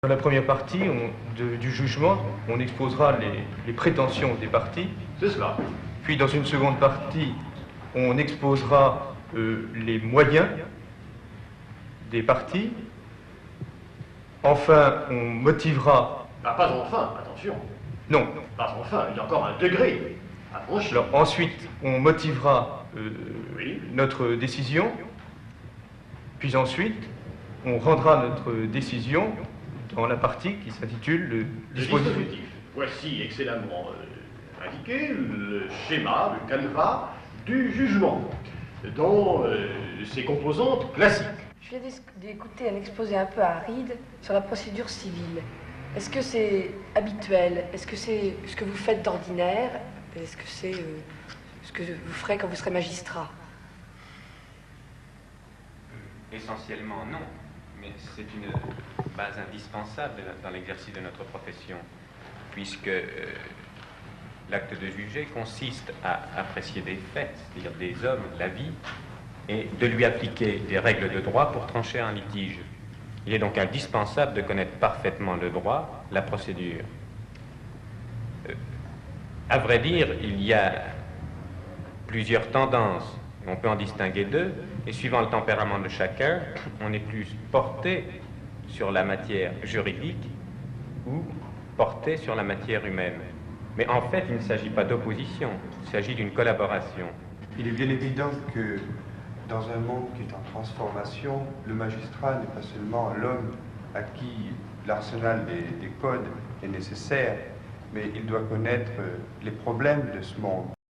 Dans la première partie du jugement, on exposera les prétentions des parties. C'est cela. Puis dans une seconde partie, on exposera les moyens des parties. Enfin, on motivera... Ah, pas enfin, attention. Non. Pas enfin, il y a encore un degré à franchir. Alors ensuite, on motivera oui. notre décision. Puis ensuite, on rendra notre décision dans la partie qui s'intitule le dispositif. Voici excellemment indiqué le schéma, le canevas du jugement, dans ses composantes classiques. Je viens d'écouter un exposé un peu aride sur la procédure civile. Est-ce que c'est habituel? Est-ce que c'est ce que vous faites d'ordinaire? Est-ce que c'est ce que vous ferez quand vous serez magistrat? Essentiellement non, mais c'est une base indispensable dans l'exercice de notre profession, puisque l'acte de juger consiste à apprécier des faits, c'est-à-dire des hommes, la vie, et de lui appliquer des règles de droit pour trancher un litige. Il est donc indispensable de connaître parfaitement le droit, la procédure. À vrai dire, il y a plusieurs tendances. On peut en distinguer deux, et suivant le tempérament de chacun, on est plus porté sur la matière juridique ou porté sur la matière humaine. Mais en fait, il ne s'agit pas d'opposition, il s'agit d'une collaboration. Il est bien évident que dans un monde qui est en transformation, le magistrat n'est pas seulement l'homme à qui l'arsenal des codes est nécessaire, mais il doit connaître les problèmes de ce monde.